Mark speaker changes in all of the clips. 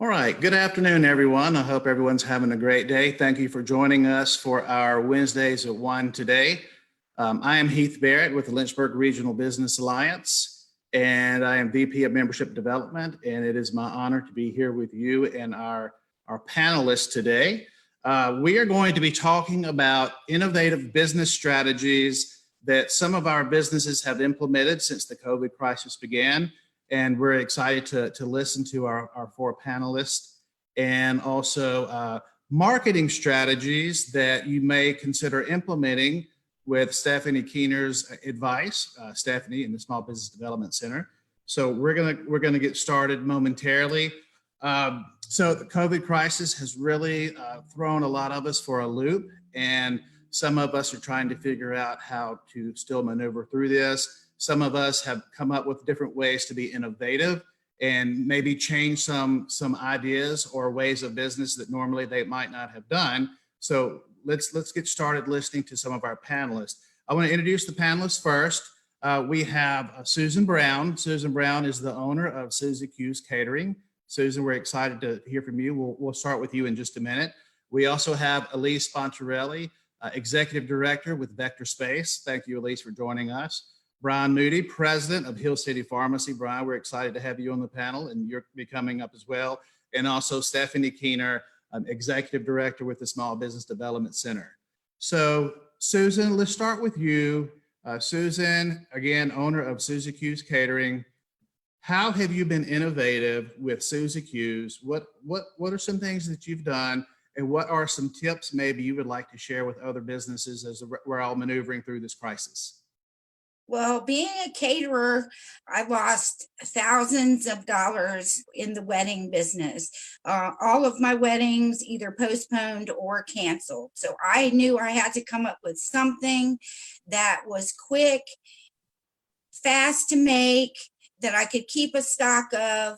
Speaker 1: All right. Good afternoon, everyone. I hope everyone's having a great day. Thank you for joining us for our Wednesdays at 1 today. I am Heath Barrett with the Lynchburg Regional Business Alliance, and I am VP of Membership Development, and it is my honor to be here with you and our panelists today. We are going to be talking about innovative business strategies that some of our businesses have implemented since the COVID crisis began. And we're excited to listen to our four panelists, and also marketing strategies that you may consider implementing with Stephanie Keener's advice, Stephanie in the Small Business Development Center. So we're gonna get started momentarily. So the COVID crisis has really thrown a lot of us for a loop, and some of us are trying to figure out how to still maneuver through this. Some of us have come up with different ways to be innovative and maybe change some ideas or ways of business that normally they might not have done. So let's get started listening to some of our panelists. I want to introduce the panelists first. We have Susan Brown. Susan Brown is the owner of Susie Q's Catering. Susan, we're excited to hear from you. We'll start with you in just a minute. We also have Elise Fontarelli, Executive Director with Vector Space. Thank you, Elise, for joining us. Brian Moody, President of Hill City Pharmacy. Brian, we're excited to have you on the panel, and you're coming up as well. And also Stephanie Keener, Executive Director with the Small Business Development Center. So Susan, let's start with you. Susan, again, owner of Susie Q's Catering. How have you been innovative with Susie Q's? What are some things that you've done, and what are some tips maybe you would like to share with other businesses as we're all maneuvering through this crisis?
Speaker 2: Well, being a caterer, I lost thousands of dollars in the wedding business. All of my weddings either postponed or canceled. So I knew I had to come up with something that was quick, fast to make, that I could keep a stock of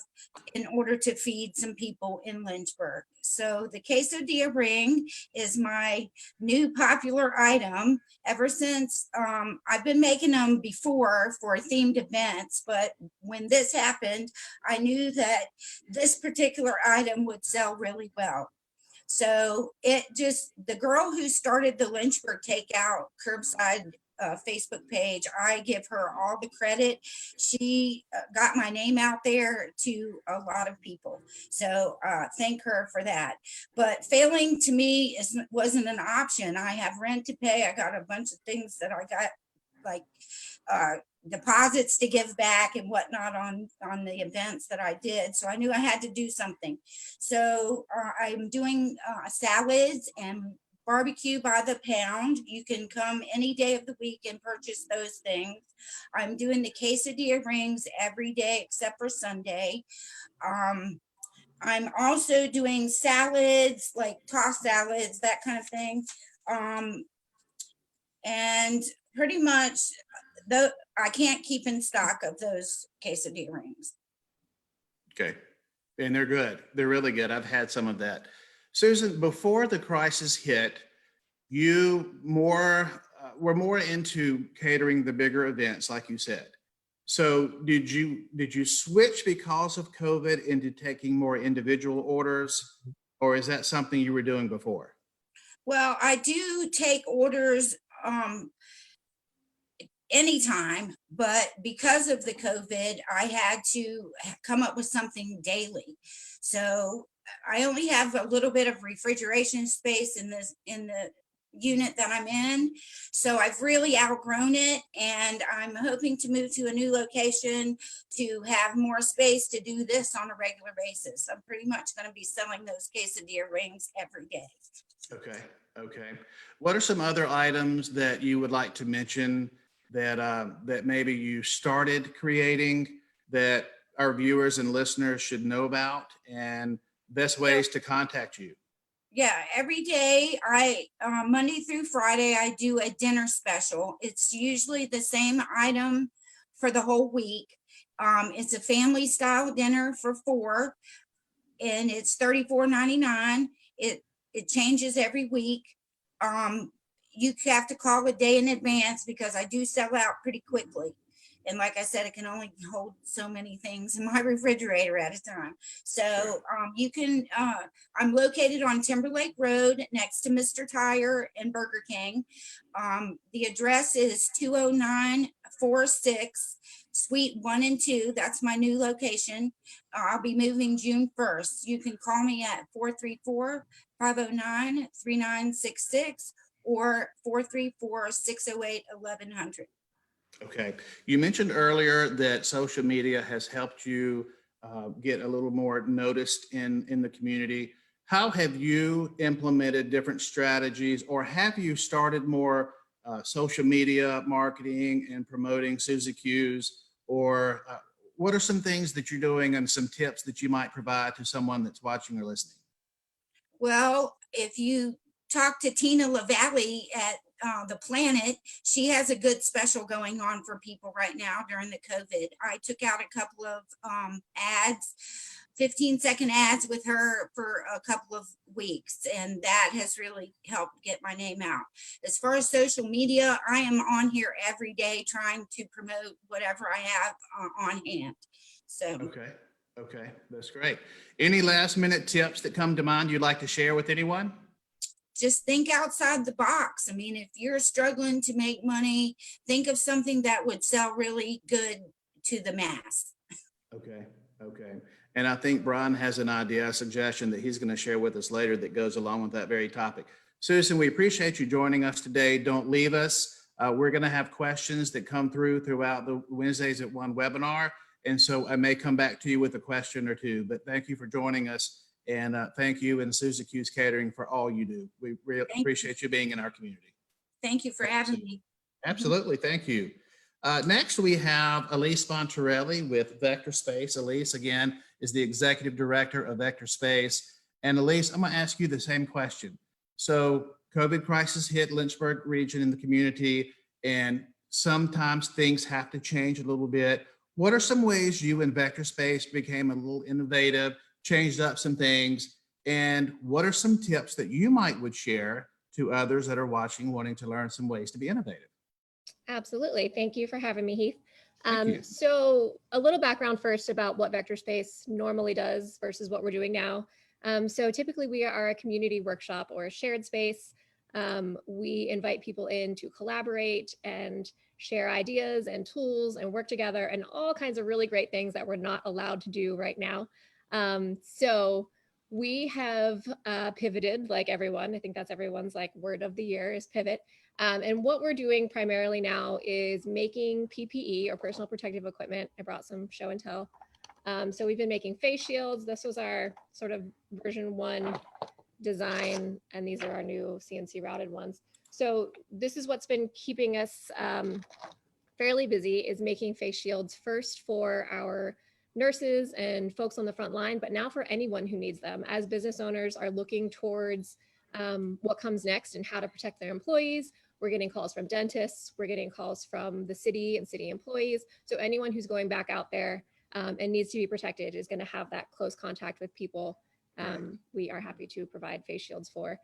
Speaker 2: in order to feed some people in Lynchburg. So the quesadilla ring is my new popular item ever since. I've been making them before for themed events, but when this happened, I knew that this particular item would sell really well. So the girl who started the Lynchburg Takeout Curbside Facebook page, I give her all the credit. She got my name out there to a lot of people. So thank her for that. But failing to me wasn't an option. I have rent to pay. I got a bunch of things that I got, like deposits to give back and whatnot on the events that I did. So I knew I had to do something. So I'm doing salads and barbecue by the pound. You can come any day of the week and purchase those things. I'm doing the quesadilla rings every day except for Sunday. I'm also doing salads, like tossed salads, that kind of thing. And pretty much I can't keep in stock of those quesadilla rings.
Speaker 1: Okay, and they're good. They're really good. I've had some of that. Susan, before the crisis hit, you were more into catering the bigger events, like you said. So did you switch because of COVID into taking more individual orders, or is that something you were doing before?
Speaker 2: Well, I do take orders anytime, but because of the COVID, I had to come up with something daily. So I only have a little bit of refrigeration space in the unit that I'm in. So I've really outgrown it, and I'm hoping to move to a new location to have more space to do this on a regular basis. I'm pretty much going to be selling those quesadilla rings every day.
Speaker 1: Okay. What are some other items that you would like to mention that maybe you started creating that our viewers and listeners should know about, and best ways to contact you?
Speaker 2: Yeah, every day, Monday through Friday, I do a dinner special. It's usually the same item for the whole week. It's a family style dinner for 4, and it's $34.99. It changes every week. You have to call a day in advance because I do sell out pretty quickly. And like I said, it can only hold so many things in my refrigerator at a time. So you can, I'm located on Timberlake Road next to Mr. Tire and Burger King. The address is 20946 Suite 1 and 2. That's my new location. I'll be moving June 1st. You can call me at 434-509-3966 or 434-608-1100.
Speaker 1: Okay. You mentioned earlier that social media has helped you get a little more noticed in the community. How have you implemented different strategies, or have you started more social media marketing and promoting Suzy Q's? Or what are some things that you're doing and some tips that you might provide to someone that's watching or listening?
Speaker 2: Well, if you talk to Tina LaValle at the Planet, she has a good special going on for people right now during the COVID. I took out a couple of ads, 15-second ads with her for a couple of weeks, and that has really helped get my name out. As far as social media, I am on here every day trying to promote whatever I have on hand. So.
Speaker 1: Okay, that's great. Any last minute tips that come to mind you'd like to share with anyone?
Speaker 2: Just think outside the box. I mean, if you're struggling to make money, think of something that would sell really good to the mass.
Speaker 1: Okay. And I think Brian has an idea, a suggestion that he's going to share with us later that goes along with that very topic. Susan, we appreciate you joining us today. Don't leave us. We're going to have questions that come throughout the Wednesdays at One webinar. And so I may come back to you with a question or two, but thank you for joining us. And thank you and Suzy Q's Catering for all you do. We really appreciate you being in our community.
Speaker 2: Thank you for having me.
Speaker 1: Absolutely. Thank you. Next, we have Elise Fontarelli with Vector Space. Elise, again, is the Executive Director of Vector Space. And Elise, I'm going to ask you the same question. So COVID crisis hit Lynchburg region in the community, and sometimes things have to change a little bit. What are some ways you and Vector Space became a little innovative, changed up some things, and what are some tips that you would share to others that are watching, wanting to learn some ways to be innovative?
Speaker 3: Absolutely. Thank you for having me, Heath.
Speaker 1: Thank you.
Speaker 3: So a little background first about what Vector Space normally does versus what we're doing now. So typically we are a community workshop or a shared space. We invite people in to collaborate and share ideas and tools and work together and all kinds of really great things that we're not allowed to do right now. So we have pivoted like everyone. I think that's everyone's like word of the year is pivot. And what we're doing primarily now is making PPE or personal protective equipment. I brought some show and tell. So we've been making face shields. This was our sort of version 1 design, and these are our new CNC routed ones. So this is what's been keeping us fairly busy, is making face shields first for our nurses and folks on the front line, but now for anyone who needs them. As business owners are looking towards what comes next and how to protect their employees, we're getting calls from dentists, we're getting calls from the city and city employees. So anyone who's going back out there and needs to be protected is going to have that close contact with people. We are happy to provide face shields for.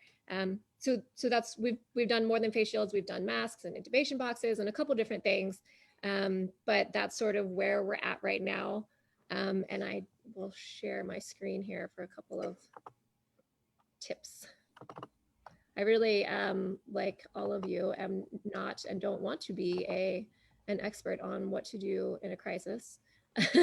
Speaker 3: So that's, we've done more than face shields. We've done masks and intubation boxes and a couple different things. But that's sort of where we're at right now. And I will share my screen here for a couple of tips. I really, like all of you, am not and don't want to be an expert on what to do in a crisis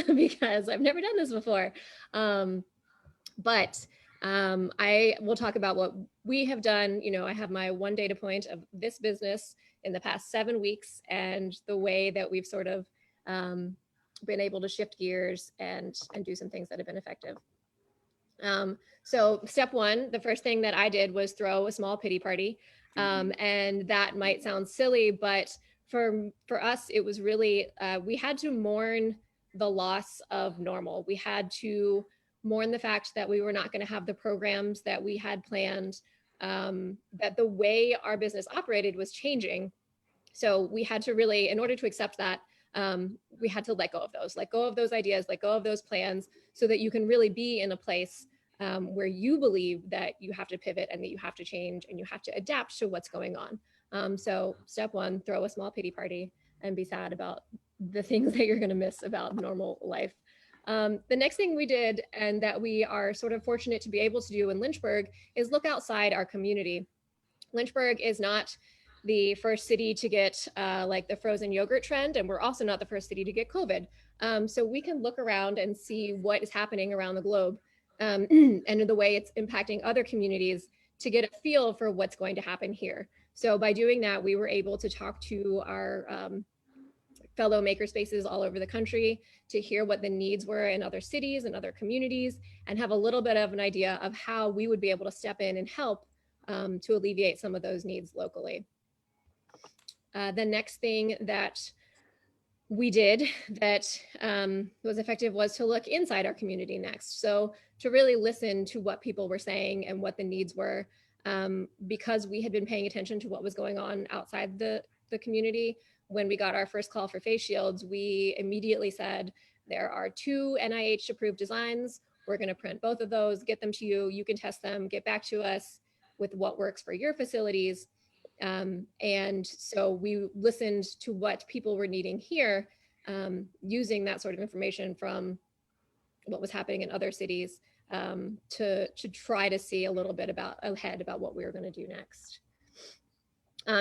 Speaker 3: because I've never done this before. But I will talk about what we have done. You know, I have my one data point of this business in the past 7 weeks and the way that we've sort of been able to shift gears and do some things that have been effective. So step 1, the first thing that I did was throw a small pity party. And that might sound silly, but for us, it was really, we had to mourn the loss of normal. We had to mourn the fact that we were not going to have the programs that we had planned, that the way our business operated was changing. So we had to really, in order to accept that, we had to let go of those ideas, let go of those plans, so that you can really be in a place where you believe that you have to pivot and that you have to change and you have to adapt to what's going on. So step 1, throw a small pity party and be sad about the things that you're going to miss about normal life. The next thing we did, and that we are sort of fortunate to be able to do in Lynchburg, is look outside our community. Lynchburg is not the first city to get like the frozen yogurt trend, and we're also not the first city to get COVID. So we can look around and see what is happening around the globe and the way it's impacting other communities to get a feel for what's going to happen here. So by doing that, we were able to talk to our fellow makerspaces all over the country to hear what the needs were in other cities and other communities, and have a little bit of an idea of how we would be able to step in and help to alleviate some of those needs locally. The next thing that we did that was effective was to look inside our community next. So to really listen to what people were saying and what the needs were, because we had been paying attention to what was going on outside the community. When we got our first call for face shields, we immediately said, there are 2 NIH approved designs. We're going to print both of those, get them to you. You can test them, get back to us with what works for your facilities. And so we listened to what people were needing here, using that sort of information from what was happening in other cities, to try to see a little bit ahead about what we were going to do next.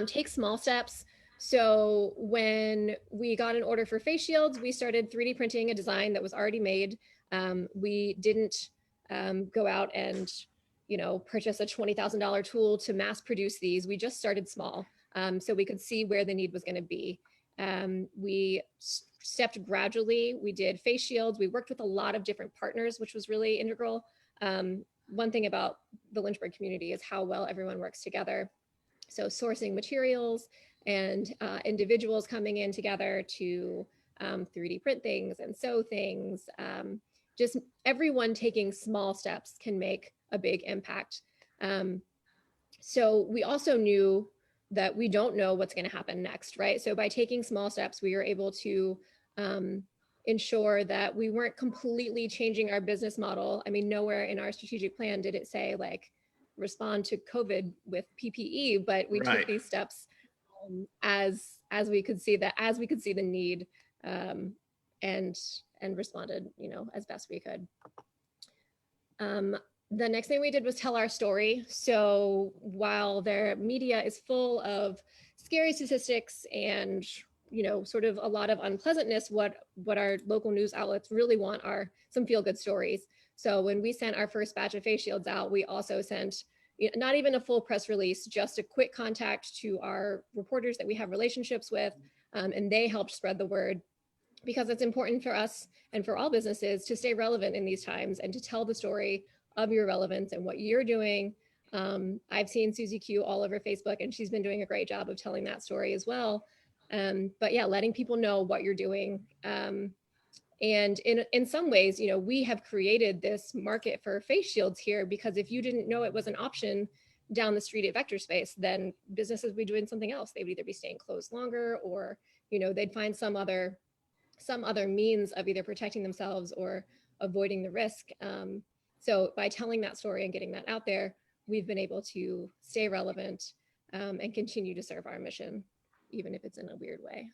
Speaker 3: Take small steps. So when we got an order for face shields, we started 3D printing a design that was already made. We didn't go out and purchase a $20,000 tool to mass produce these. We just started small, so we could see where the need was going to be. We stepped gradually. We did face shields. We worked with a lot of different partners, which was really integral. One thing about the Lynchburg community is how well everyone works together. So sourcing materials and individuals coming in together to 3D print things and sew things. Just everyone taking small steps can make a big impact. So we also knew that we don't know what's going to happen next, right? So by taking small steps, we were able to ensure that we weren't completely changing our business model. I mean, nowhere in our strategic plan did it say like respond to COVID with PPE, but we took these steps as we could see the need, and responded, as best we could. The next thing we did was tell our story. So while their media is full of scary statistics and sort of a lot of unpleasantness, what our local news outlets really want are some feel-good stories. So when we sent our first batch of face shields out, we also sent not even a full press release, just a quick contact to our reporters that we have relationships with, and they helped spread the word, because it's important for us and for all businesses to stay relevant in these times and to tell the story of your relevance and what you're doing. I've seen Susie Q all over Facebook, and she's been doing a great job of telling that story as well. But yeah, letting people know what you're doing. And in some ways, we have created this market for face shields here, because if you didn't know it was an option down the street at Vector Space, then businesses would be doing something else. They would either be staying closed longer, or they'd find some other means of either protecting themselves or avoiding the risk. So by telling that story and getting that out there, we've been able to stay relevant and continue to serve our mission, even if it's in a weird way.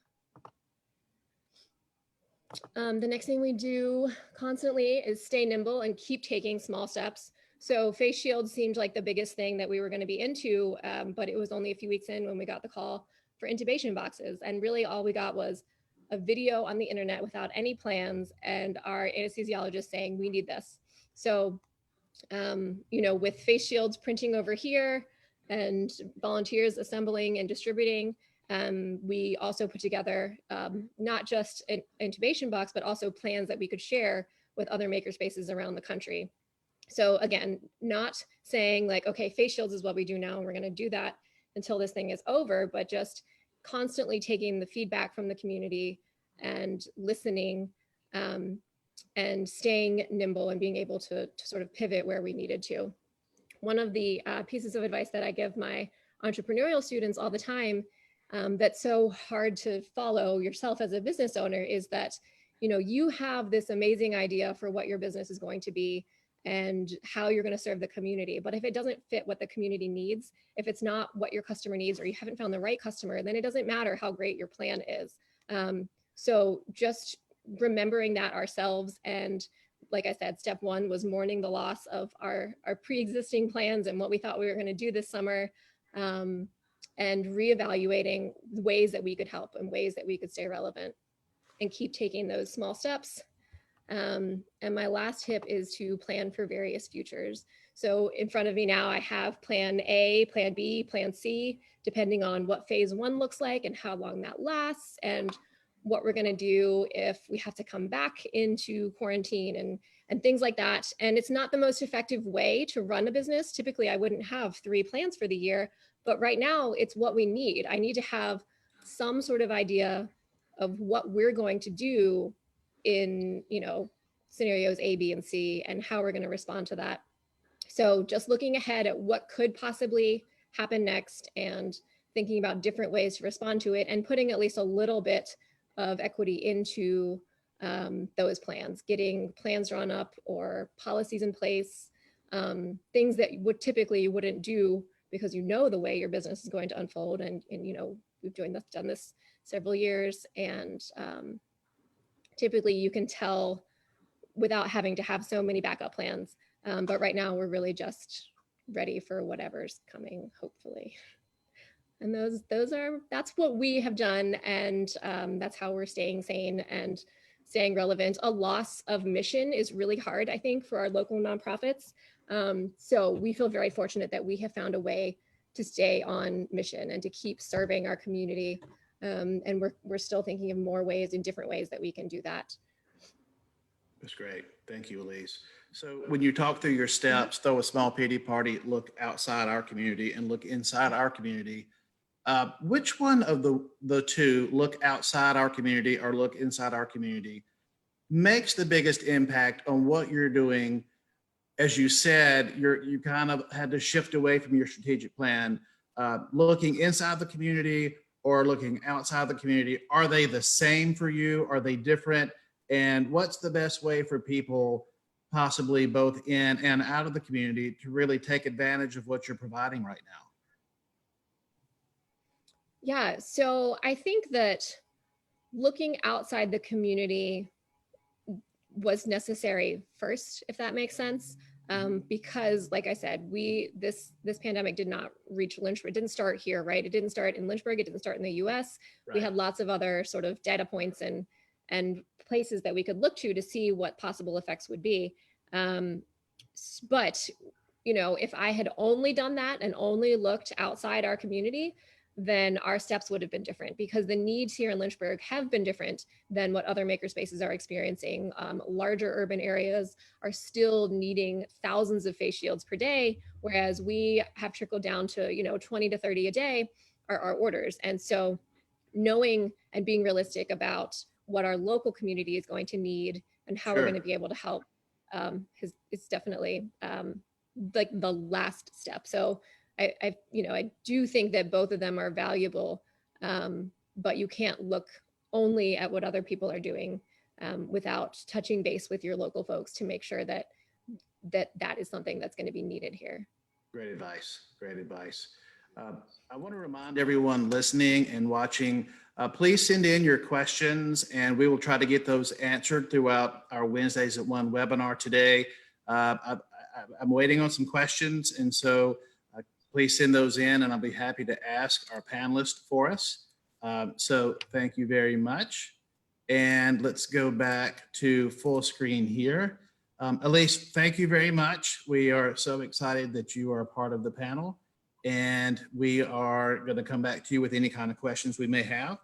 Speaker 3: The next thing we do constantly is stay nimble and keep taking small steps. So face shields seemed like the biggest thing that we were going to be into, but it was only a few weeks in when we got the call for intubation boxes. And really all we got was a video on the internet without any plans, and our anesthesiologist saying, we need this. So, with face shields printing over here and volunteers assembling and distributing, we also put together not just an intubation box, but also plans that we could share with other makerspaces around the country. So again, not saying like, okay, face shields is what we do now, and we're going to do that until this thing is over, but just constantly taking the feedback from the community and listening, and staying nimble and being able to sort of pivot where we needed to. One of the pieces of advice that I give my entrepreneurial students all the time, that's so hard to follow yourself as a business owner, is that you have this amazing idea for what your business is going to be and how you're going to serve the community. But if it doesn't fit what the community needs, if it's not what your customer needs, or you haven't found the right customer, then it doesn't matter how great your plan is. So just remembering that ourselves, and like I said, step one was mourning the loss of our pre-existing plans and what we thought we were going to do this summer, and reevaluating ways that we could help and ways that we could stay relevant and keep taking those small steps. And my last tip is to plan for various futures. So in front of me now, I have plan A, plan B, plan C, depending on what phase one looks like and how long that lasts, and what we're going to do if we have to come back into quarantine and things like that. And it's not the most effective way to run a business. Typically, I wouldn't have 3 plans for the year, but right now it's what we need. I need to have some sort of idea of what we're going to do in, scenarios A, B, and C, and how we're going to respond to that. So just looking ahead at what could possibly happen next and thinking about different ways to respond to it, and putting at least a little bit of equity into those plans, getting plans drawn up or policies in place, things that typically you wouldn't do because you know the way your business is going to unfold. And we've done this several years, and typically you can tell without having to have so many backup plans. But right now we're really just ready for whatever's coming, hopefully. And that's what we have done. And that's how we're staying sane and staying relevant. A loss of mission is really hard, I think, for our local nonprofits. So we feel very fortunate that we have found a way to stay on mission and to keep serving our community. And we're still thinking of more ways and different ways that we can do that.
Speaker 1: That's great. Thank you, Elise. So when you talk through your steps, throw a small pity party, look outside our community and look inside our community. Which one of the two, look outside our community or look inside our community, makes the biggest impact on what you're doing? As you said, you kind of had to shift away from your strategic plan. Looking inside the community or looking outside the community, are they the same for you? Are they different? And what's the best way for people, possibly both in and out of the community, to really take advantage of what you're providing right now?
Speaker 3: Yeah, so I think that looking outside the community was necessary first, if that makes sense. Because like I said, this pandemic did not reach Lynchburg. It didn't start here, right? It didn't start in Lynchburg. It didn't start in the US. Right. We had lots of other sort of data points and places that we could look to see what possible effects would be. But, if I had only done that and only looked outside our community, then our steps would have been different, because the needs here in Lynchburg have been different than what other makerspaces are experiencing. Larger urban areas are still needing thousands of face shields per day, whereas we have trickled down to 20 to 30 a day are our orders. And so knowing and being realistic about what our local community is going to need and how we're going to be able to help is definitely like the last step. So I do think that both of them are valuable, but you can't look only at what other people are doing without touching base with your local folks to make sure that is something that's going to be needed here.
Speaker 1: Great advice. Great advice. I want to remind everyone listening and watching, please send in your questions and we will try to get those answered throughout our Wednesdays at 1 webinar today. I'm waiting on some questions, and so please send those in and I'll be happy to ask our panelists for us. So thank you very much. And let's go back to full screen here. Elise, thank you very much. We are so excited that you are a part of the panel, and we are going to come back to you with any kind of questions we may have.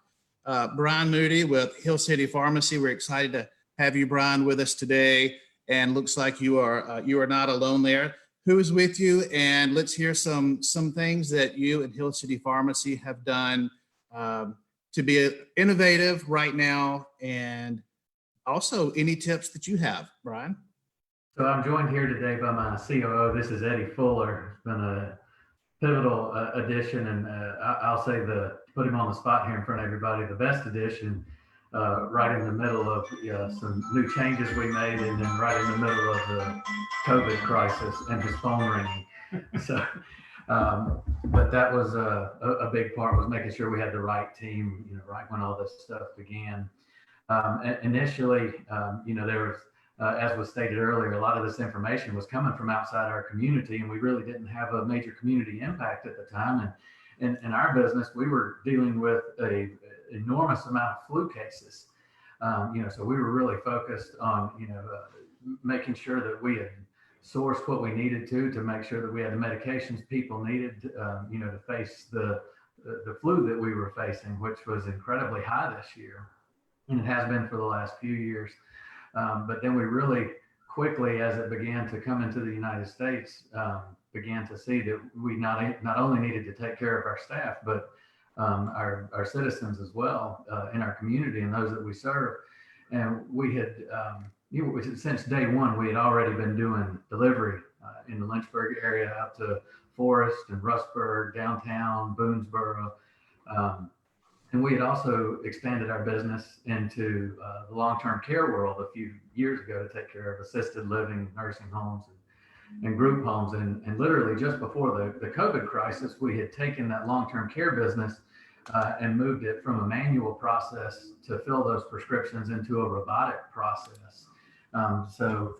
Speaker 1: Brian Moody with Hill City Pharmacy, we're excited to have you, Brian, with us today. And looks like you are not alone there. Who is with you? And let's hear some things that you and Hill City Pharmacy have done to be innovative right now, and also any tips that you have, Brian.
Speaker 4: So I'm joined here today by my COO. This is Eddie Fuller. It's been a pivotal addition, and I'll say put him on the spot here in front of everybody, the best addition, right in the middle of some new changes we made, and then right in the middle of the COVID crisis and his phone ringing. So, but that was a big part, was making sure we had the right team, right when all this stuff began. Initially, there was, as was stated earlier, a lot of this information was coming from outside our community, and we really didn't have a major community impact at the time. And in our business, we were dealing with a enormous amount of flu cases. So we were really focused on, making sure that we had sourced what we needed to make sure that we had the medications people needed, to face the flu that we were facing, which was incredibly high this year. And it has been for the last few years. But then we really quickly, as it began to come into the United States, began to see that we not only needed to take care of our staff, but our citizens as well in our community and those that we serve. And we had, since day one, we had already been doing delivery in the Lynchburg area out to Forest and Rustburg, downtown, Boonesboro. And we had also expanded our business into the long-term care world a few years ago to take care of assisted living, nursing homes, and group homes. And literally just before the COVID crisis, we had taken that long-term care business and moved it from a manual process to fill those prescriptions into a robotic process. So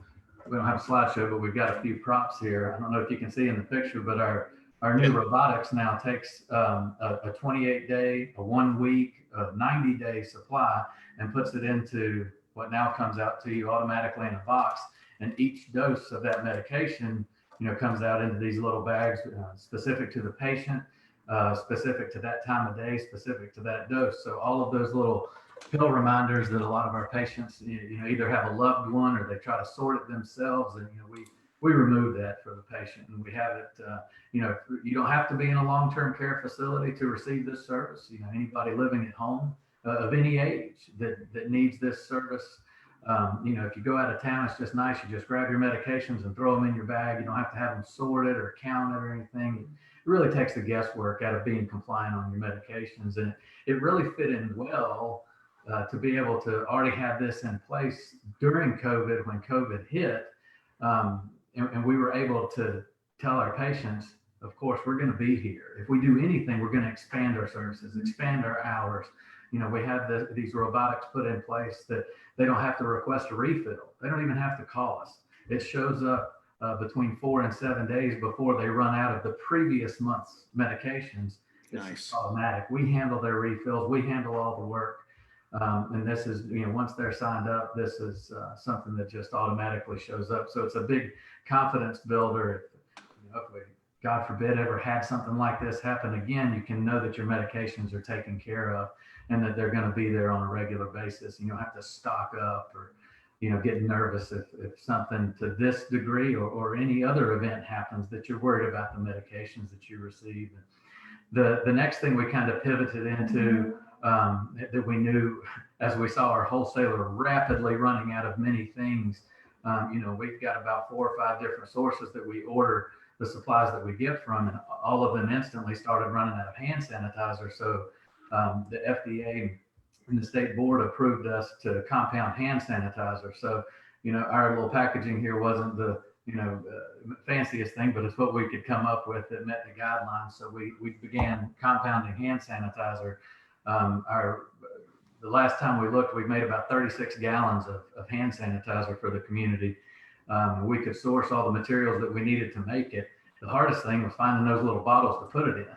Speaker 4: we don't have a slideshow, but we've got a few props here. I don't know if you can see in the picture, but our new robotics now takes a 28-day, a 1 week, a 90-day supply and puts it into what now comes out to you automatically in a box. And each dose of that medication, comes out into these little bags specific to the patient, specific to that time of day, specific to that dose. So all of those little pill reminders that a lot of our patients, either have a loved one or they try to sort it themselves. And, we remove that for the patient, and we have it, you don't have to be in a long-term care facility to receive this service. Anybody living at home of any age that needs this service. If you go out of town, it's just nice. You just grab your medications and throw them in your bag. You don't have to have them sorted or counted or anything. It really takes the guesswork out of being compliant on your medications. And it really fit in well to be able to already have this in place during COVID when COVID hit. And we were able to tell our patients, of course, we're going to be here. If we do anything, we're going to expand our services, expand our hours. We have these robotics put in place that they don't have to request a refill. They don't even have to call us. It shows up between 4 and 7 days before they run out of the previous month's medications. It's
Speaker 1: Nice.
Speaker 4: automatic. We handle their refills. We handle all the work. And this is, once they're signed up, this is something that just automatically shows up. So it's a big confidence builder. If we, God forbid, ever had something like this happen again, you can know that your medications are taken care of and that they're going to be there on a regular basis. You don't have to stock up or, get nervous if something to this degree or any other event happens that you're worried about the medications that you receive. The next thing we kind of pivoted into that we knew as we saw our wholesaler rapidly running out of many things. We've got about 4 or 5 different sources that we order the supplies that we get from, and all of them instantly started running out of hand sanitizer. So the FDA and the state board approved us to compound hand sanitizer. So, our little packaging here wasn't the fanciest thing, but it's what we could come up with that met the guidelines. So we began compounding hand sanitizer. The last time we looked, we made about 36 gallons of hand sanitizer for the community. We could source all the materials that we needed to make it. The hardest thing was finding those little bottles to put it in.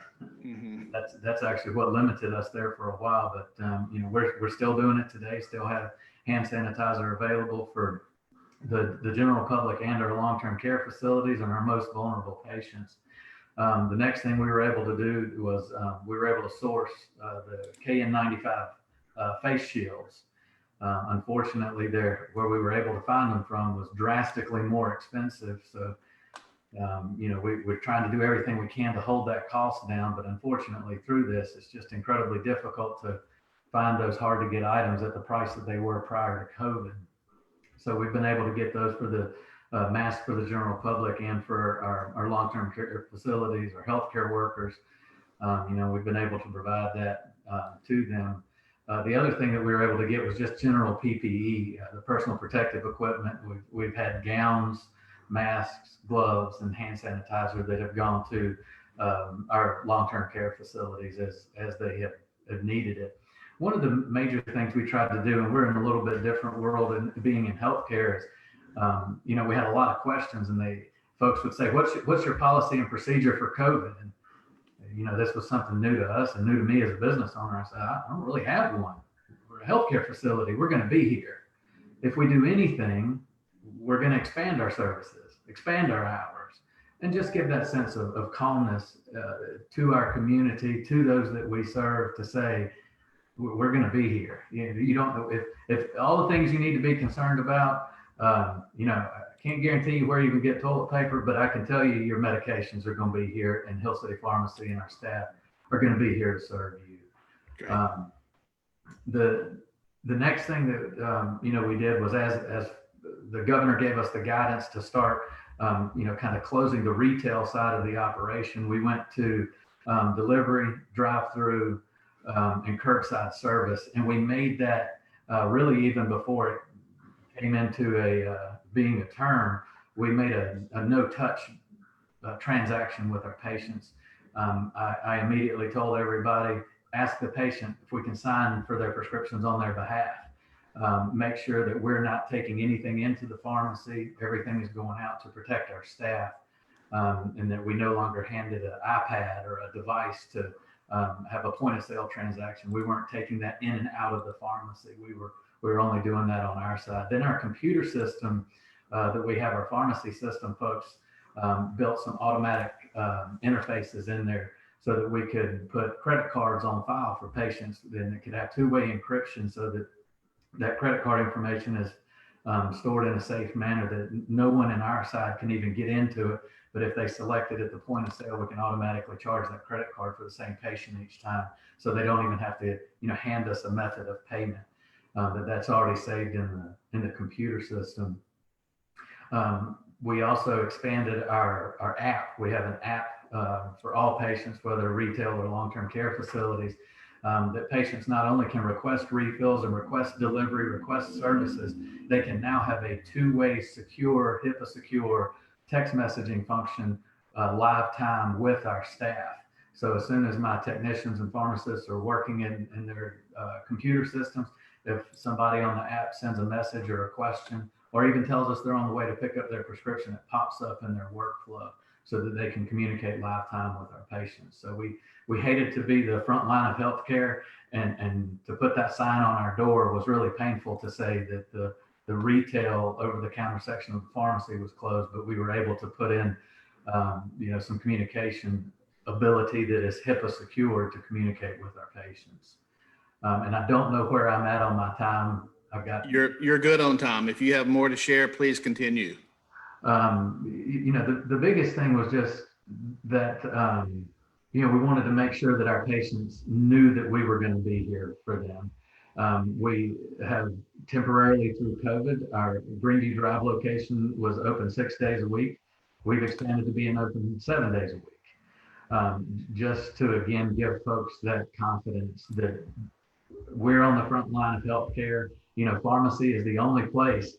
Speaker 1: Mm-hmm.
Speaker 4: That's actually what limited us there for a while. But we're still doing it today. Still have hand sanitizer available for the general public and our long-term care facilities and our most vulnerable patients. The next thing we were able to do was we were able to source the KN95 face shields. Unfortunately, where we were able to find them from was drastically more expensive. So, we're trying to do everything we can to hold that cost down. But unfortunately, through this, it's just incredibly difficult to find those hard to get items at the price that they were prior to COVID. So we've been able to get those for the masks for the general public and for our long-term care facilities, our healthcare workers. We've been able to provide that to them. The other thing that we were able to get was just general PPE, the personal protective equipment. We've had gowns, masks, gloves, and hand sanitizer that have gone to our long-term care facilities as they have needed it. one of the major things we tried to do, and we're in a little bit different world and being in healthcare, is, we had a lot of questions, and folks would say, what's your policy and procedure for COVID? And, this was something new to us and new to me as a business owner. I said, I don't really have one. We're a healthcare facility. We're going to be here. If we do anything, we're going to expand our services, expand our hours, and just give that sense of calmness to our community, to those that we serve, to say, we're going to be here. You don't know if all the things you need to be concerned about, I can't guarantee you where you can get toilet paper, but I can tell you your medications are going to be here, and Hill City Pharmacy and our staff are going to be here to serve you. The next thing that, we did was as the governor gave us the guidance to start, kind of closing the retail side of the operation, we went to delivery, drive-through, and curbside service. And we made that really even before it came into being a term, we made a no-touch transaction with our patients. I immediately told everybody, ask the patient if we can sign for their prescriptions on their behalf. Make sure that we're not taking anything into the pharmacy. Everything is going out to protect our staff, and that we no longer handed an iPad or a device to have a point of sale transaction. We weren't taking that in and out of the pharmacy. We were only doing that on our side. Then our computer system that we have, our pharmacy system folks, built some automatic interfaces in there so that we could put credit cards on file for patients. Then it could have two-way encryption so that that credit card information is stored in a safe manner that no one in our side can even get into it. But if they select it at the point of sale, we can automatically charge that credit card for the same patient each time. So they don't even have to, hand us a method of payment. That's already saved in the computer system. We also expanded our app. We have an app for all patients, whether retail or long-term care facilities, that patients not only can request refills and request delivery, request services, they can now have a two-way secure, HIPAA secure text messaging function live time with our staff. So as soon as my technicians and pharmacists are working in their computer systems, if somebody on the app sends a message or a question, or even tells us they're on the way to pick up their prescription, it pops up in their workflow so that they can communicate live time with our patients. So we hated to be the front line of healthcare, and to put that sign on our door was really painful to say that the retail over-the-counter section of the pharmacy was closed, but we were able to put in some communication ability that is HIPAA secure to communicate with our patients. And I don't know where I'm at on my time. I've got.
Speaker 1: You're good on time. If you have more to share, please continue.
Speaker 4: The biggest thing was just that, we wanted to make sure that our patients knew that we were going to be here for them. We have temporarily through COVID, our Greenview Drive location was open 6 days a week. We've expanded to being open 7 days a week. Just to, again, give folks that confidence that we're on the front line of healthcare. Pharmacy is the only place,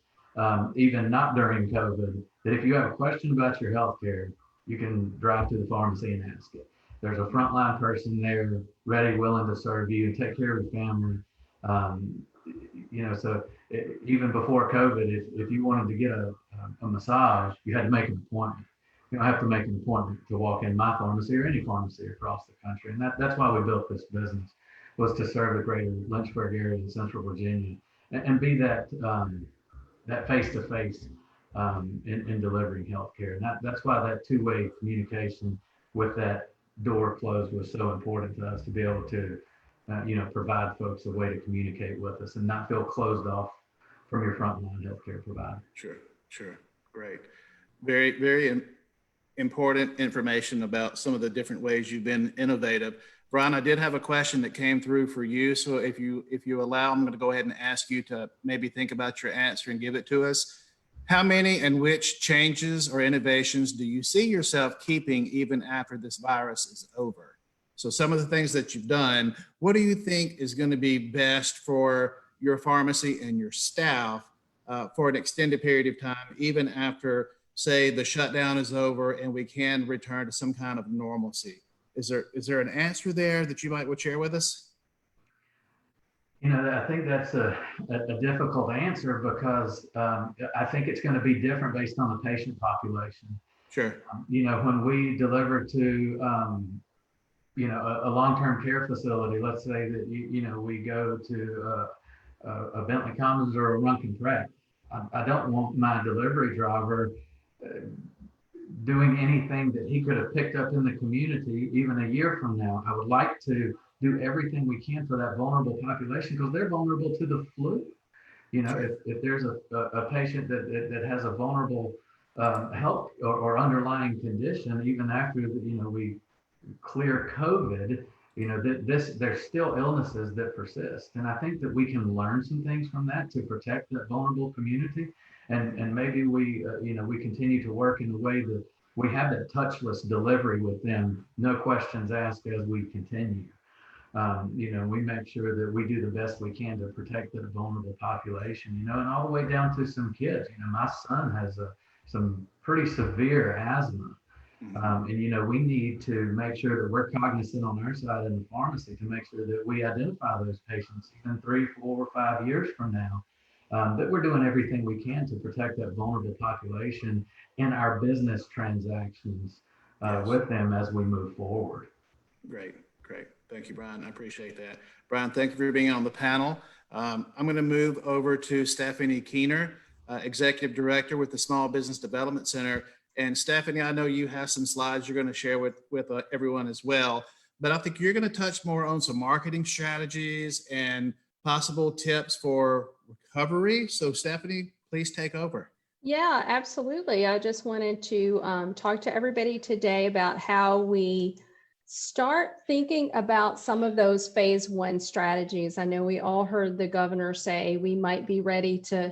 Speaker 4: even not during COVID, that if you have a question about your healthcare, you can drive to the pharmacy and ask it. There's a frontline person there, ready, willing to serve you, take care of your family. Even before COVID, if you wanted to get a massage, you had to make an appointment. You don't have to make an appointment to walk in my pharmacy or any pharmacy across the country. And that's why we built this business, was to serve the greater Lynchburg area in Central Virginia and be that face-to-face in delivering healthcare. And that's why that two-way communication with that door closed was so important to us, to be able to provide folks a way to communicate with us and not feel closed off from your frontline healthcare provider.
Speaker 1: Sure. Great. Very, very important information about some of the different ways you've been innovative. Brian, I did have a question that came through for you. So if you allow, I'm going to go ahead and ask you to maybe think about your answer and give it to us. How many and which changes or innovations do you see yourself keeping even after this virus is over? So some of the things that you've done, what do you think is going to be best for your pharmacy and your staff for an extended period of time, even after, say, the shutdown is over and we can return to some kind of normalcy? Is there an answer there that you would share with us?
Speaker 4: I think that's a difficult answer because I think it's going to be different based on the patient population.
Speaker 1: Sure.
Speaker 4: When we deliver to, a long-term care facility, let's say that, we go to a Bentley Commons or a Runkin Track. I don't want my delivery driver doing anything that he could have picked up in the community even a year from now. I would like to do everything we can for that vulnerable population because they're vulnerable to the flu. If there's a patient that has a vulnerable health or underlying condition, even after we clear COVID, there's still illnesses that persist. And I think that we can learn some things from that to protect that vulnerable community. And maybe we continue to work in a way that we have that touchless delivery with them, no questions asked as we continue. We make sure that we do the best we can to protect that vulnerable population, and all the way down to some kids. My son has some pretty severe asthma. And we need to make sure that we're cognizant on our side in the pharmacy to make sure that we identify those patients even 3, 4, 5 years from now, that we're doing everything we can to protect that vulnerable population in our business transactions with them as we move forward.
Speaker 1: Great. Thank you, Brian. I appreciate that. Brian, thank you for being on the panel. I'm going to move over to Stephanie Keener, Executive Director with the Small Business Development Center. And Stephanie, I know you have some slides you're going to share with everyone as well, but I think you're going to touch more on some marketing strategies and possible tips for recovery. So Stephanie, please take over.
Speaker 5: Yeah, absolutely. I just wanted to talk to everybody today about how we start thinking about some of those phase 1 strategies. I know we all heard the governor say we might be ready to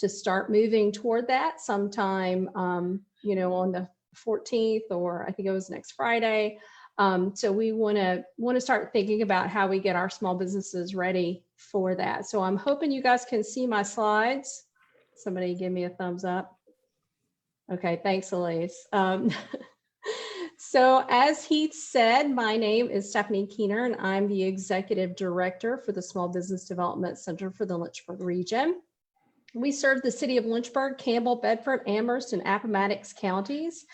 Speaker 5: start moving toward that sometime, on the 14th, or I think it was next Friday. So we want to start thinking about how we get our small businesses ready for that. So I'm hoping you guys can see my slides. Somebody give me a thumbs up. Okay, thanks, Elise. So as Heath said, my name is Stephanie Keener, and I'm the Executive Director for the Small Business Development Center for the Lynchburg region. We serve the city of Lynchburg, Campbell, Bedford, Amherst, and Appomattox counties.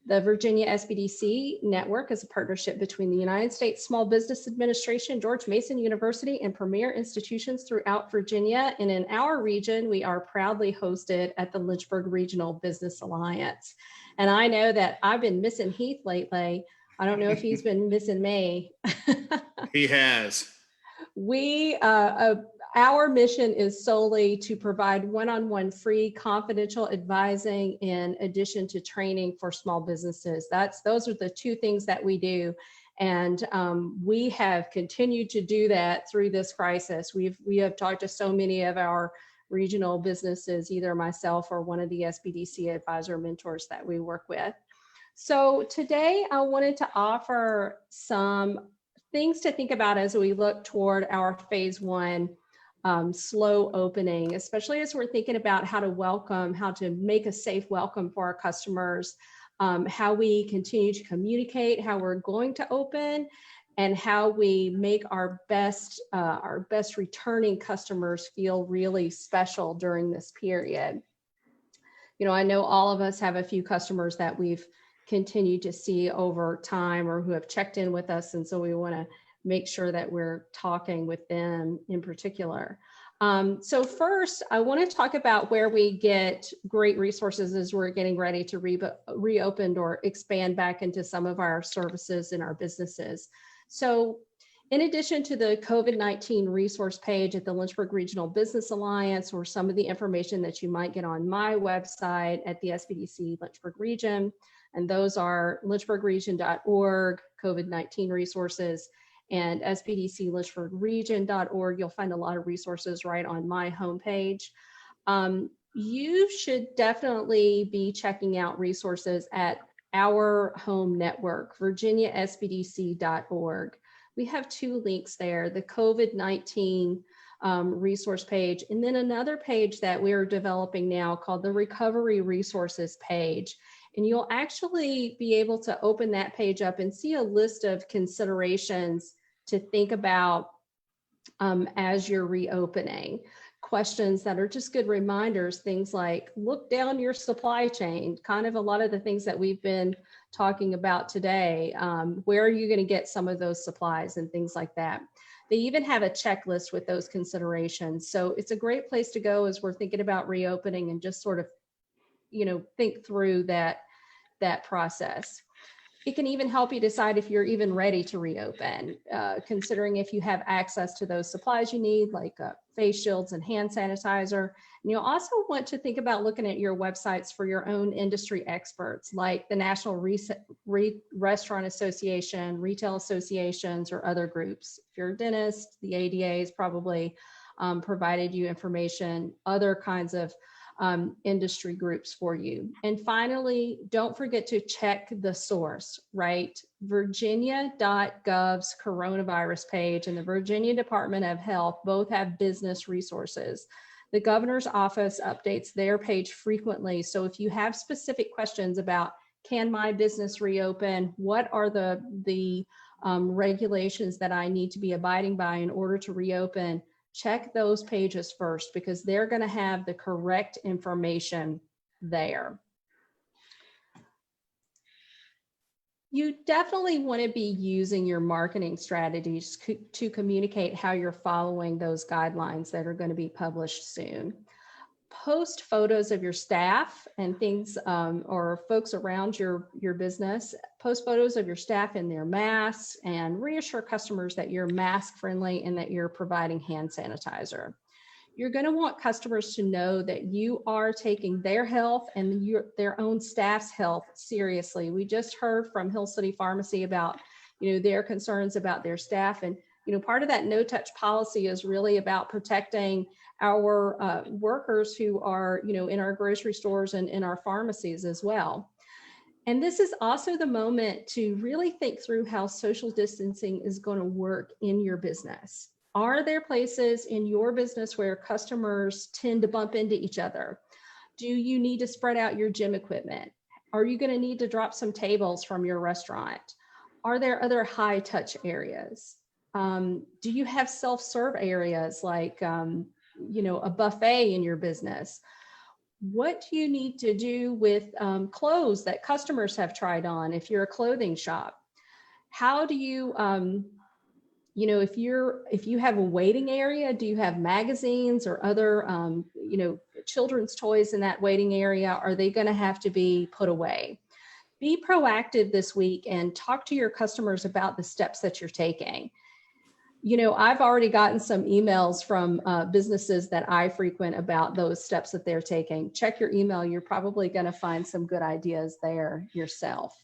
Speaker 5: The Virginia SBDC network is a partnership between the United States Small Business Administration, George Mason University, and premier institutions throughout Virginia. And in our region, we are proudly hosted at the Lynchburg Regional Business Alliance. And I know that I've been missing Heath lately. I don't know if he's been missing me.
Speaker 1: He has.
Speaker 5: Our mission is solely to provide one-on-one free confidential advising in addition to training for small businesses. Those are the two things that we do. And we have continued to do that through this crisis. We have talked to so many of our regional businesses, either myself or one of the SBDC advisor mentors that we work with. So today I wanted to offer some things to think about as we look toward our phase 1 slow opening, especially as we're thinking about how to make a safe welcome for our customers, how we continue to communicate, how we're going to open, and how we make our best returning customers feel really special during this period. I know all of us have a few customers that we've continued to see over time or who have checked in with us. And so we want to make sure that we're talking with them in particular. So first, I want to talk about where we get great resources as we're getting ready to reopen or expand back into some of our services in our businesses. So in addition to the COVID-19 resource page at the Lynchburg Regional Business Alliance, or some of the information that you might get on my website at the SBDC Lynchburg Region, and those are lynchburgregion.org, COVID-19 resources, and sbdclynchburgregion.org. You'll find a lot of resources right on my homepage. You should definitely be checking out resources at our home network, virginiasbdc.org. We have 2 links there, the COVID-19 resource page, and then another page that we're developing now called the Recovery Resources page. And you'll actually be able to open that page up and see a list of considerations to think about as you're reopening. Questions that are just good reminders, things like look down your supply chain, kind of a lot of the things that we've been talking about today. Where are you going to get some of those supplies and things like that? They even have a checklist with those considerations. So it's a great place to go as we're thinking about reopening and just sort of, think through that process. It can even help you decide if you're even ready to reopen, considering if you have access to those supplies you need, like face shields and hand sanitizer. And you'll also want to think about looking at your websites for your own industry experts, like the National Restaurant Association, retail associations, or other groups. If you're a dentist, the ADA has probably provided you information, other kinds of industry groups for you. And finally, don't forget to check the source, right? Virginia.gov's coronavirus page and the Virginia Department of Health both have business resources. The governor's office updates their page frequently. So if you have specific questions about, can my business reopen? What are the regulations that I need to be abiding by in order to reopen? Check those pages first, because they're going to have the correct information there. You definitely want to be using your marketing strategies to communicate how you're following those guidelines that are going to be published soon. Post photos of your staff and things, or folks around your business. Post photos of your staff in their masks and reassure customers that you're mask friendly and that you're providing hand sanitizer. You're going to want customers to know that you are taking their health and their own staff's health seriously. We just heard from Hill City Pharmacy about, their concerns about their staff. And, part of that no-touch policy is really about protecting our workers who are, in our grocery stores and in our pharmacies as well. And this is also the moment to really think through how social distancing is going to work in your business. Are there places in your business where customers tend to bump into each other? Do you need to spread out your gym equipment? Are you going to need to drop some tables from your restaurant? Are there other high touch areas? Do you have self-serve areas like, a buffet in your business? What do you need to do with clothes that customers have tried on if you're a clothing shop? How do you, if you have a waiting area, do you have magazines or other, children's toys in that waiting area? Are they going to have to be put away? Be proactive this week and talk to your customers about the steps that you're taking. I've already gotten some emails from businesses that I frequent about those steps that they're taking. Check your email. You're probably going to find some good ideas there yourself.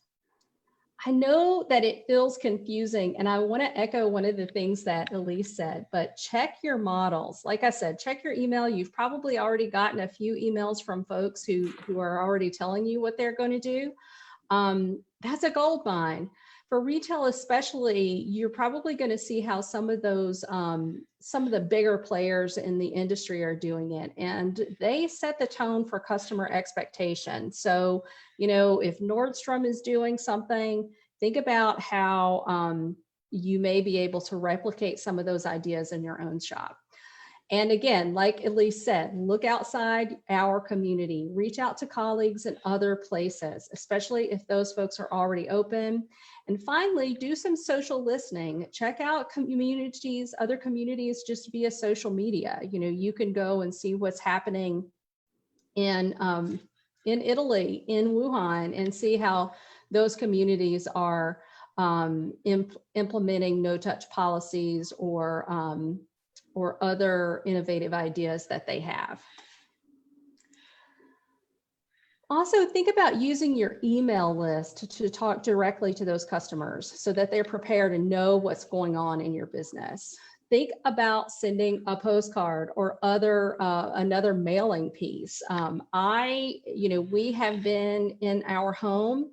Speaker 5: I know that it feels confusing, and I want to echo one of the things that Elise said, but check your models. Like I said, check your email. You've probably already gotten a few emails from folks who are already telling you what they're going to do. That's a gold mine. For retail especially, you're probably going to see how some of the bigger players in the industry are doing it, and they set the tone for customer expectation. So, if Nordstrom is doing something, think about how you may be able to replicate some of those ideas in your own shop. And again, like Elise said, look outside our community, reach out to colleagues in other places, especially if those folks are already open. And finally, do some social listening. Check out other communities just via social media. You can go and see what's happening in Italy, in Wuhan, and see how those communities are implementing no-touch policies or other innovative ideas that they have. Also, think about using your email list to talk directly to those customers so that they're prepared and know what's going on in your business. Think about sending a postcard or another mailing piece. We have been in our home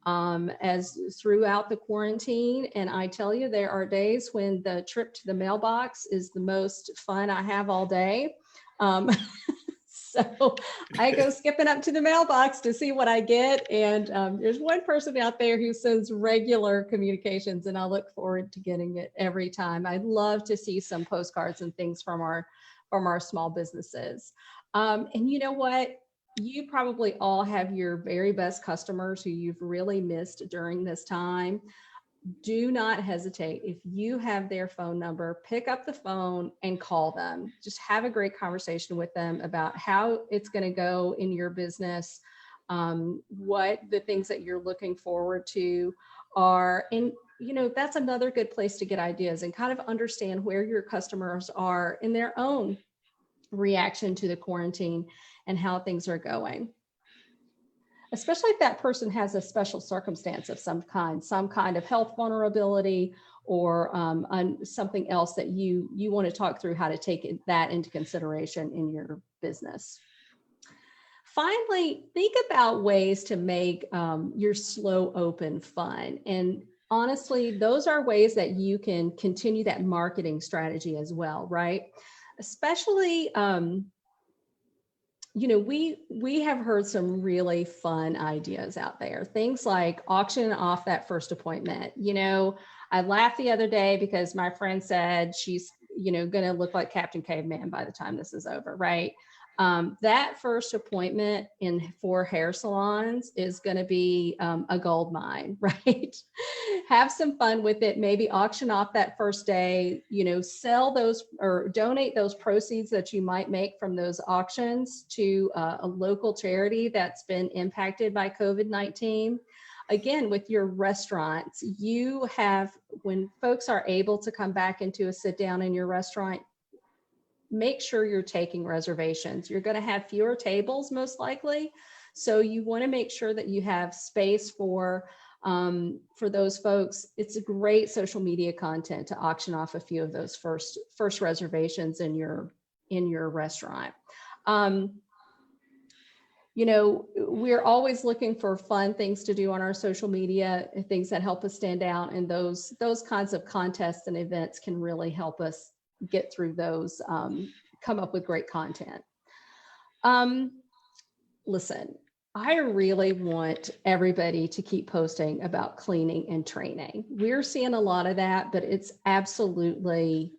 Speaker 5: as throughout the quarantine. And I tell you, there are days when the trip to the mailbox is the most fun I have all day. So I go skipping up to the mailbox to see what I get. And there's one person out there who sends regular communications, and I look forward to getting it every time. I'd love to see some postcards and things from our small businesses. And you know what? You probably all have your very best customers who you've really missed during this time. Do not hesitate. If you have their phone number, pick up the phone and call them. Just have a great conversation with them about how it's going to go in your business, what the things that you're looking forward to are. And, you know, that's another good place to get ideas and kind of understand where your customers are in their own reaction to the quarantine and how things are going. Especially if that person has a special circumstance of some kind of health vulnerability or something else that you want to talk through how to take that into consideration in your business. Finally, think about ways to make your slow open fun. And honestly, those are ways that you can continue that marketing strategy as well, right? Especially, you know, we have heard some really fun ideas out there. Things like auction off that first appointment. You know, I laughed the other day because my friend said she's, you know, going to look like Captain Caveman by the time this is over, right? That first appointment for hair salons is going to be a gold mine, right? Have some fun with it. Maybe auction off that first day, you know, sell those or donate those proceeds that you might make from those auctions to a local charity that's been impacted by COVID-19. Again, with your restaurants, you have, when folks are able to come back into a sit down in your restaurant, make sure you're taking reservations. You're going to have fewer tables most likely. So you want to make sure that you have space for those folks. It's a great social media content to auction off a few of those first reservations in your restaurant. You know, we're always looking for fun things to do on our social media, things that help us stand out, and those kinds of contests and events can really help us get through those, come up with great content. Listen, I really want everybody to keep posting about cleaning and training. We're seeing a lot of that, but it's absolutely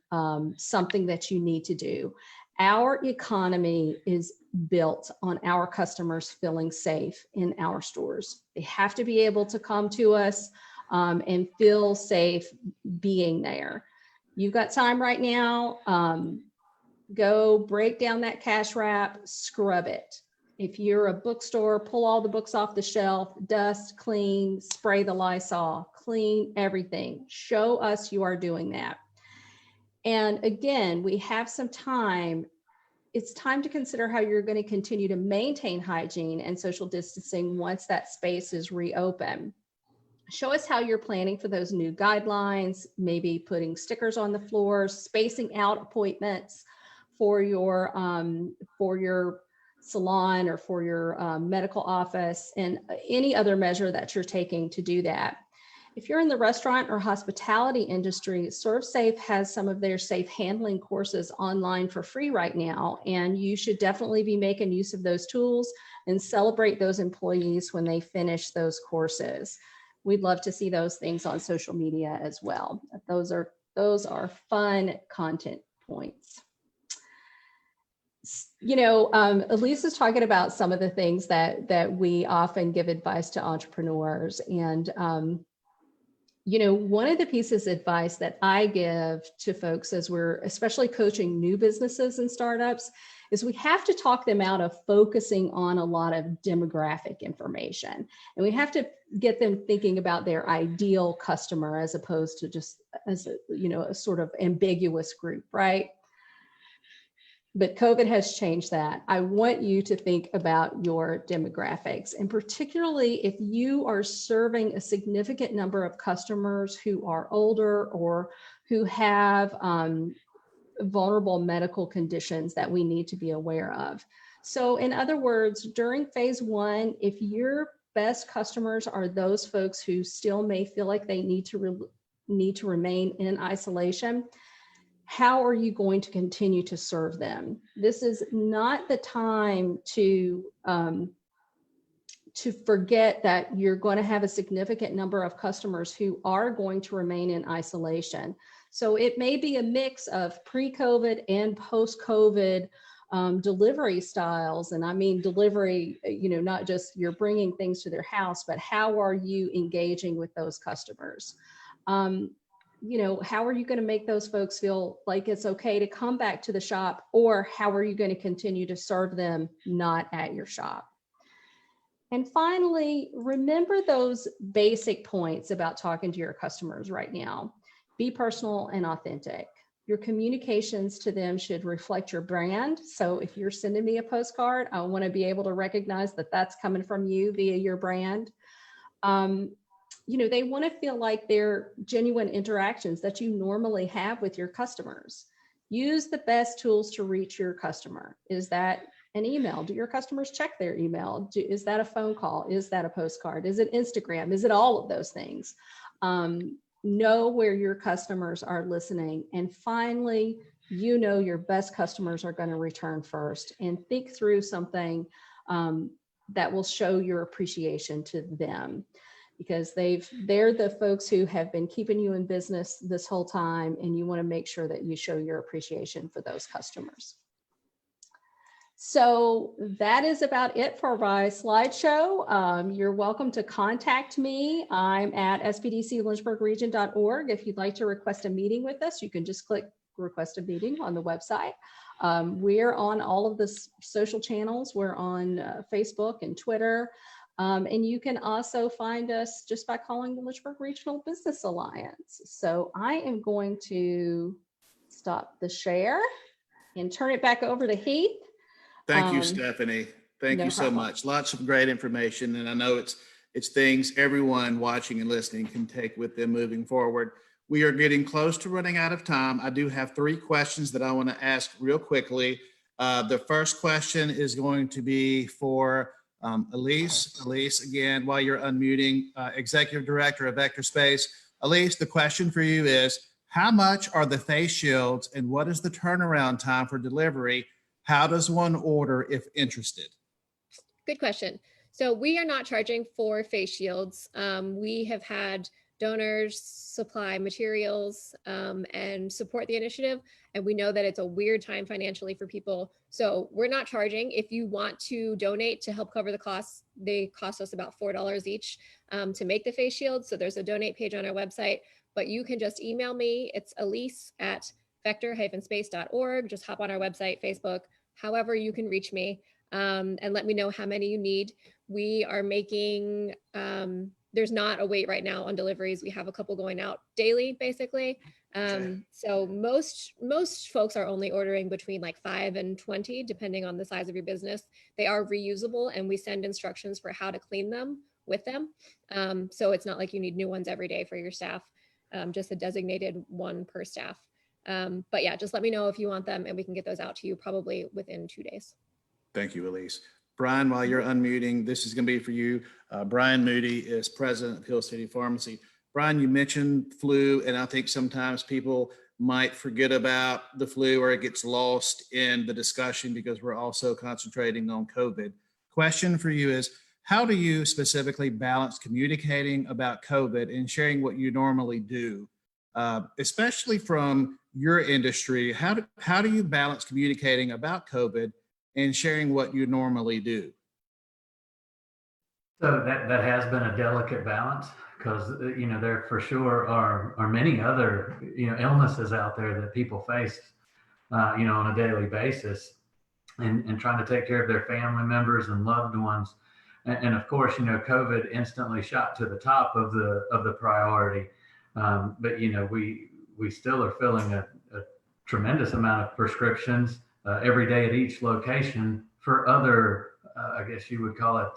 Speaker 5: something that you need to do. Our economy is built on our customers feeling safe in our stores. They have to be able to come to us and feel safe being there. You've got time right now, go break down that cash wrap, scrub it. If you're a bookstore, pull all the books off the shelf, dust, clean, spray the Lysol, clean everything. Show us you are doing that. And again, we have some time. It's time to consider how you're going to continue to maintain hygiene and social distancing once that space is reopened. Show us how you're planning for those new guidelines, maybe putting stickers on the floor, spacing out appointments for your salon or for your medical office, and any other measure that you're taking to do that. If you're in the restaurant or hospitality industry, ServeSafe has some of their safe handling courses online for free right now, and you should definitely be making use of those tools and celebrate those employees when they finish those courses. We'd love to see those things on social media as well. Those are fun content points. You know, Elise is talking about some of the things that we often give advice to entrepreneurs. And, you know, one of the pieces of advice that I give to folks as we're especially coaching new businesses and startups is we have to talk them out of focusing on a lot of demographic information. And we have to get them thinking about their ideal customer as opposed to just as a, you know, a sort of ambiguous group, right? But COVID has changed that. I want you to think about your demographics, and particularly if you are serving a significant number of customers who are older or who have vulnerable medical conditions that we need to be aware of. So in other words, during phase one, if your best customers are those folks who still may feel like they need to remain in isolation, how are you going to continue to serve them? This is not the time to forget that you're going to have a significant number of customers who are going to remain in isolation. So it may be a mix of pre-COVID and post-COVID delivery styles. And I mean delivery, not just you're bringing things to their house, but how are you engaging with those customers? How are you going to make those folks feel like it's okay to come back to the shop, or how are you going to continue to serve them not at your shop? And finally, remember those basic points about talking to your customers right now. Be personal and authentic. Your communications to them should reflect your brand. So if you're sending me a postcard, I want to be able to recognize that that's coming from you via your brand. They want to feel like they're genuine interactions that you normally have with your customers. Use the best tools to reach your customer. Is that an email? Do your customers check their email? Is that a phone call? Is that a postcard? Is it Instagram? Is it all of those things? Know where your customers are listening. And finally, your best customers are going to return first, and think through something that will show your appreciation to them, because they're the folks who have been keeping you in business this whole time, and you want to make sure that you show your appreciation for those customers. So that is about it for my slideshow. You're welcome to contact me. I'm at spdclynchburgregion.org. If you'd like to request a meeting with us, you can just click request a meeting on the website. We're on all of the social channels. We're on Facebook and Twitter. And you can also find us just by calling the Lynchburg Regional Business Alliance. So I am going to stop the share and turn it back over to Heath.
Speaker 1: Thank you, Stephanie. Thank you so much. Lots of great information. And I know it's things everyone watching and listening can take with them moving forward. We are getting close to running out of time. I do have 3 questions that I want to ask real quickly. The first question is going to be for Elise. Elise, again, while you're unmuting, Executive Director of Vector Space. Elise, the question for you is, how much are the face shields and what is the turnaround time for delivery? How does one order if interested?
Speaker 3: Good question. So we are not charging for face shields. We have had donors supply materials and support the initiative. And we know that it's a weird time financially for people. So we're not charging. If you want to donate to help cover the costs, they cost us about $4 each to make the face shields. So there's a donate page on our website, but you can just email me. It's elise@vector-space.org. Just hop on our website, Facebook, however you can reach me, and let me know how many you need. We are making, there's not a wait right now on deliveries. We have a couple going out daily, basically. So most folks are only ordering between like 5 and 20, depending on the size of your business. They are reusable, and we send instructions for how to clean them with them. So it's not like you need new ones every day for your staff, just a designated one per staff. But yeah, just let me know if you want them, and we can get those out to you probably within 2 days.
Speaker 1: Thank you, Elise. Brian, while you're unmuting, this is going to be for you. Brian Moody is president of Hill City Pharmacy. Brian, you mentioned flu, and I think sometimes people might forget about the flu, or it gets lost in the discussion because we're also concentrating on COVID. Question for you is, how do you specifically balance communicating about COVID and sharing what you normally do, especially from your industry? How do you balance communicating about COVID and sharing what you normally do?
Speaker 4: So that has been a delicate balance, because there for sure are many other illnesses out there that people face on a daily basis, and trying to take care of their family members and loved ones, and of course COVID instantly shot to the top of the priority, but we still are filling a tremendous amount of prescriptions every day at each location for other, I guess you would call it,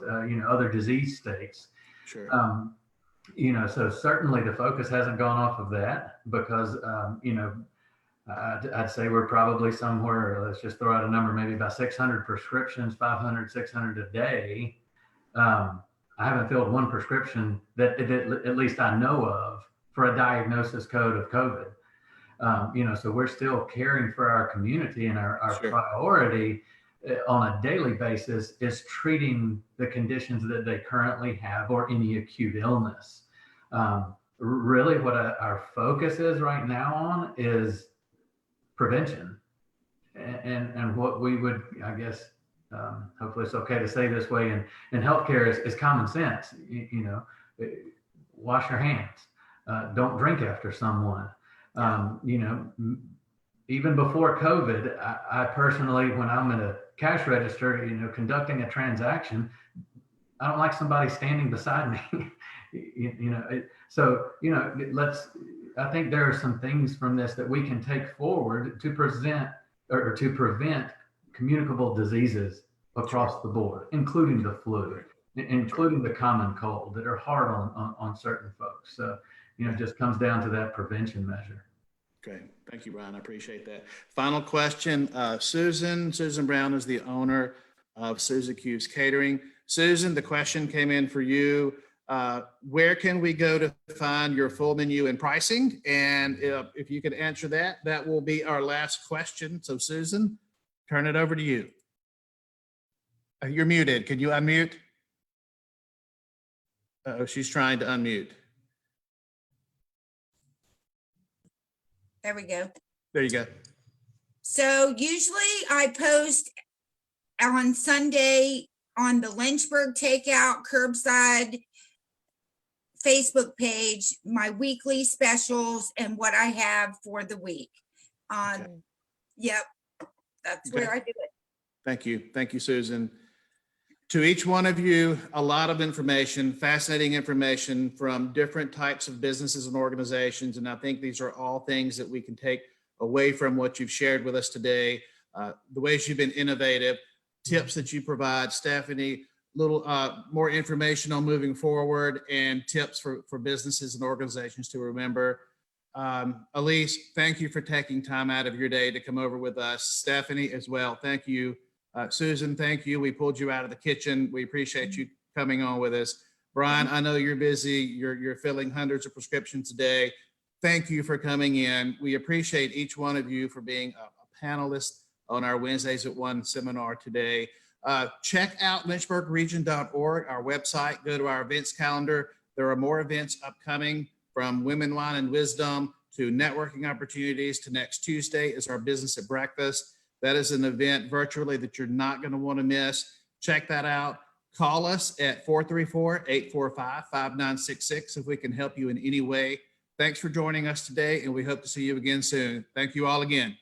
Speaker 4: other disease states.
Speaker 1: Sure.
Speaker 4: So certainly the focus hasn't gone off of that, because, I'd say we're probably somewhere, let's just throw out a number, maybe about 600 prescriptions, 500, 600 a day. I haven't filled one prescription that at least I know of for a diagnosis code of COVID. So we're still caring for our community, and our
Speaker 1: Sure.
Speaker 4: priority on a daily basis is treating the conditions that they currently have or any acute illness. Really what our focus is right now on is prevention, and what we would, I guess, hopefully it's okay to say this way, in healthcare is common sense. Wash your hands, don't drink after someone. Even before COVID, I personally, when I'm at a cash register, conducting a transaction, I don't like somebody standing beside me. I think there are some things from this that we can take forward to present or to prevent communicable diseases across the board, including the flu, including the common cold, that are hard on certain folks. So, it just comes down to that prevention measure.
Speaker 1: Great. Thank you, Brian. I appreciate that. Final question. Susan Brown is the owner of Susan Q's Catering. Susan, the question came in for you. Where can we go to find your full menu and pricing? And if you could answer that, that will be our last question. So Susan, turn it over to you. You're muted. Can you unmute? Uh-oh, she's trying to unmute.
Speaker 2: There we go.
Speaker 1: There you go.
Speaker 2: So usually I post on Sunday on the Lynchburg Takeout Curbside Facebook page, my weekly specials and what I have for the week.
Speaker 1: Okay.
Speaker 2: Yep, that's
Speaker 1: Okay.
Speaker 2: where I do it.
Speaker 1: Thank you. Thank you, Susan. To each one of you, a lot of information, fascinating information from different types of businesses and organizations. And I think these are all things that we can take away from what you've shared with us today. The ways you've been innovative, tips that you provide, Stephanie, little more information on moving forward, and tips for businesses and organizations to remember. Elise, thank you for taking time out of your day to come over with us. Stephanie as well, thank you. Susan, thank you. We pulled you out of the kitchen. We appreciate you coming on with us. Brian, I know you're busy. You're filling hundreds of prescriptions a day. Thank you for coming in. We appreciate each one of you for being a panelist on our Wednesdays at 1 seminar today. Check out lynchburgregion.org, our website. Go to our events calendar. There are more events upcoming, from Women, Wine, and Wisdom to networking opportunities to next Tuesday is our Business at Breakfast. That is an event virtually that you're not going to want to miss. Check that out. Call us at 434-845-5966 if we can help you in any way. Thanks for joining us today, and we hope to see you again soon. Thank you all again.